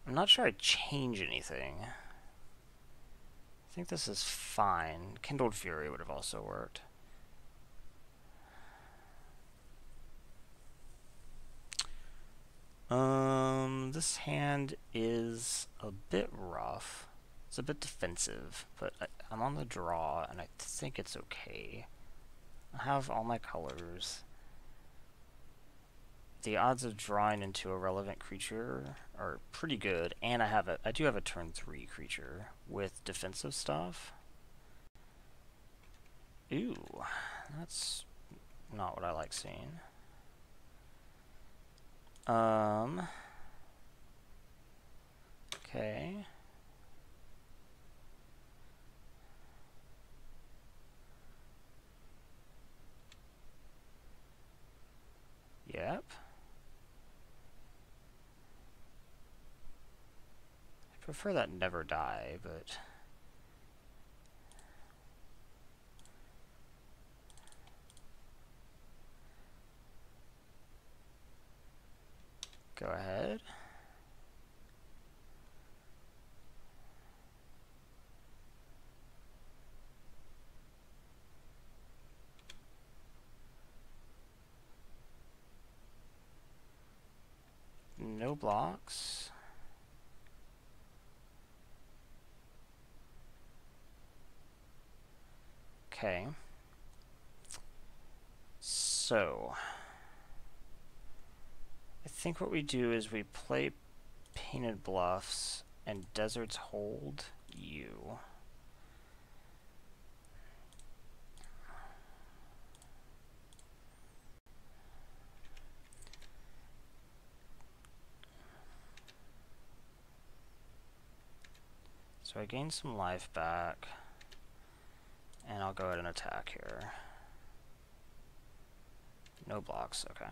S1: I'm not sure I'd change anything. I think this is fine. Kindled Fury would have also worked. This hand is a bit rough. It's a bit defensive, but I'm on the draw, and I think it's okay. I have all my colors. The odds of drawing into a relevant creature are pretty good, and I do have a turn 3 creature with defensive stuff. Ooh, that's not what I like seeing. Okay. Yep. I prefer that never die, but... Go ahead. No blocks. Okay. So... I think what we do is we play Painted Bluffs and Deserts Hold you. So I gain some life back, and I'll go ahead and attack here. No blocks, okay.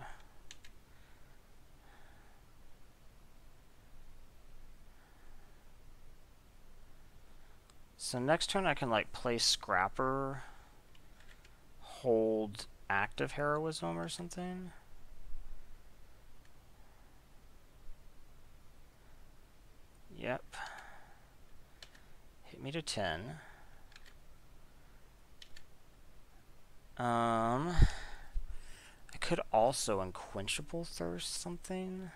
S1: So next turn I can like play Scrapper, hold Active Heroism or something. Yep. Hit me to 10. I could also Unquenchable Thirst something.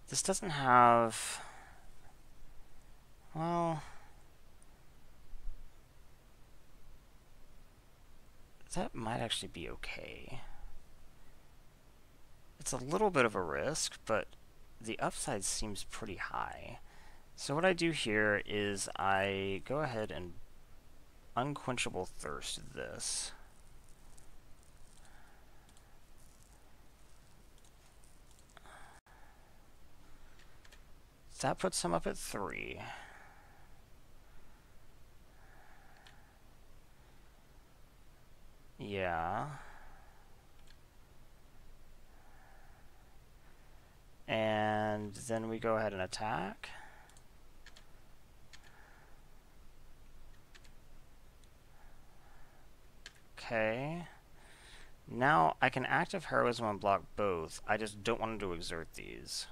S1: This doesn't have... Well... That might actually be okay. It's a little bit of a risk, but the upside seems pretty high. So what I do here is I go ahead and Unquenchable Thirst this. That puts him up at 3. Yeah. And then we go ahead and attack. Okay. Now I can Active Heroism and block both. I just don't want him to exert these.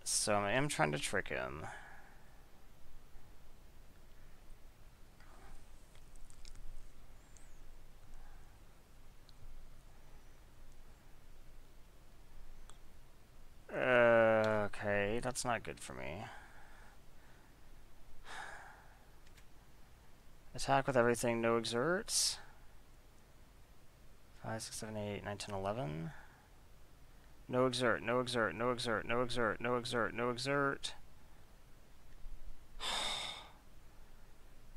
S1: So I am trying to trick him. Okay, that's not good for me. Attack with everything, no exerts. 5, 6, 7, 8, 9, 10, 11. No exert, no exert, no exert, no exert, no exert, no exert.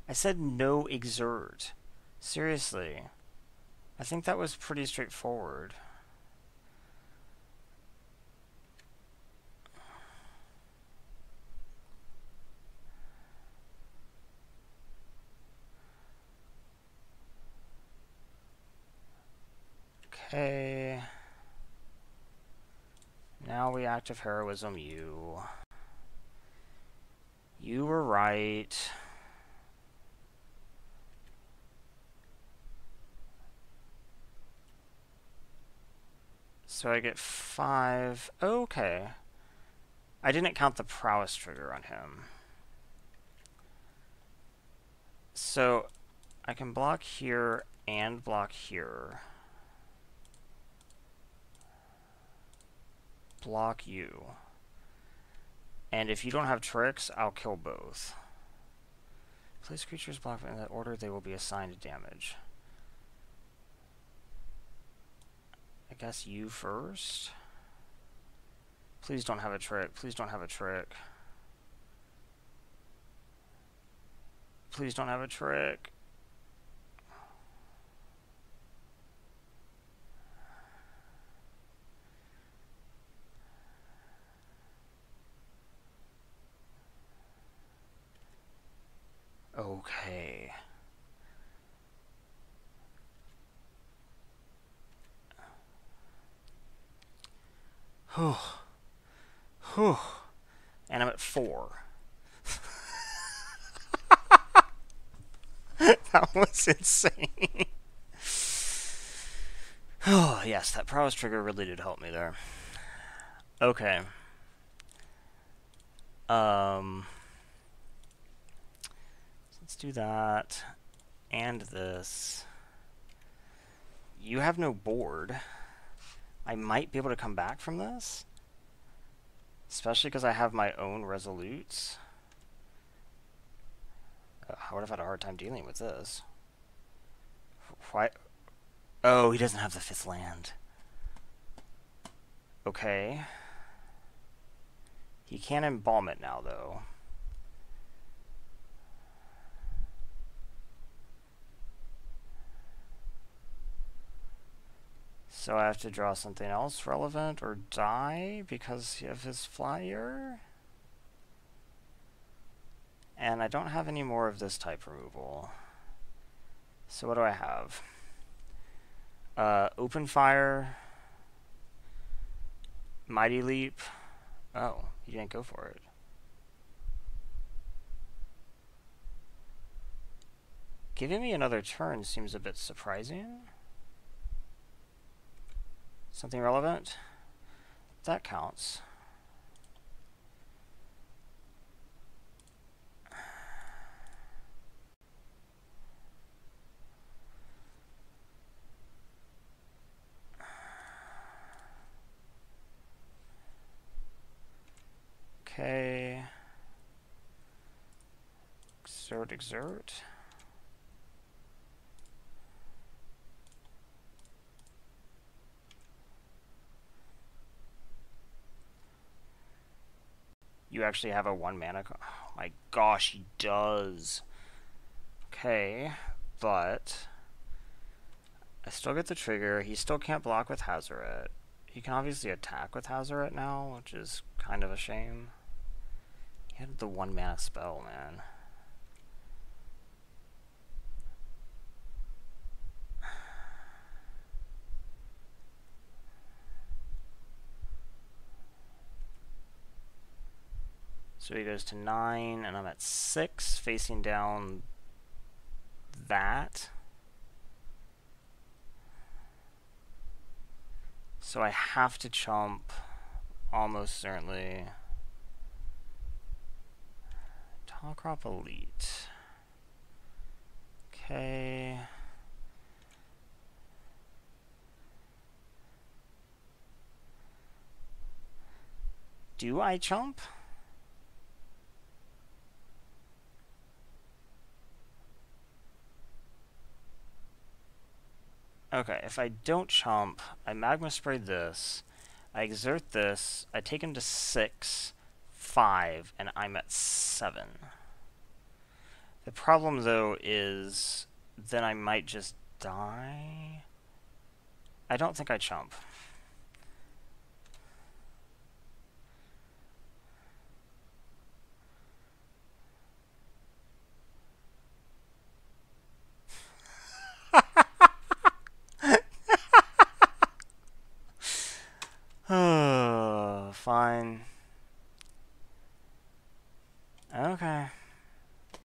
S1: I said no exert. Seriously. I think that was pretty straightforward. Okay. Now we Active Heroism you. You were right. So I get 5. Okay. I didn't count the prowess trigger on him. So I can block here and block here. block you. And if you don't have tricks, I'll kill both. Place creatures blocked in that order, they will be assigned damage. I guess you first? Please don't have a trick. Please don't have a trick. Please don't have a trick. Okay. Whew. Whew. And I'm at 4. That was insane. Oh, yes, that prowess trigger really did help me there. Okay. Let's do that. And this. You have no board. I might be able to come back from this. Especially because I have my own resolutes. I would have had a hard time dealing with this. Why? Oh, he doesn't have the 5th land. Okay. He can embalm it now, though. So I have to draw something else relevant or die because of his flyer? And I don't have any more of this type removal. So what do I have? Open Fire. Mighty Leap. Oh, he didn't go for it. Giving me another turn seems a bit surprising. Something relevant? That counts. Okay. Exert, exert. You actually have a 1 mana. Oh my gosh, he does. Okay, but I still get the trigger. He still can't block with Hazoret. He can obviously attack with Hazoret now, which is kind of a shame. He had the 1 mana spell, man. So he goes to 9, and I'm at 6, facing down that. So I have to chump, almost certainly. Tall Crop Elite. Okay. Do I chump? Okay, if I don't chomp, I Magma Spray this, I exert this, I take him to 6, 5, and I'm at 7. The problem, though, is then I might just die. I don't think I chomp. Fine. Okay.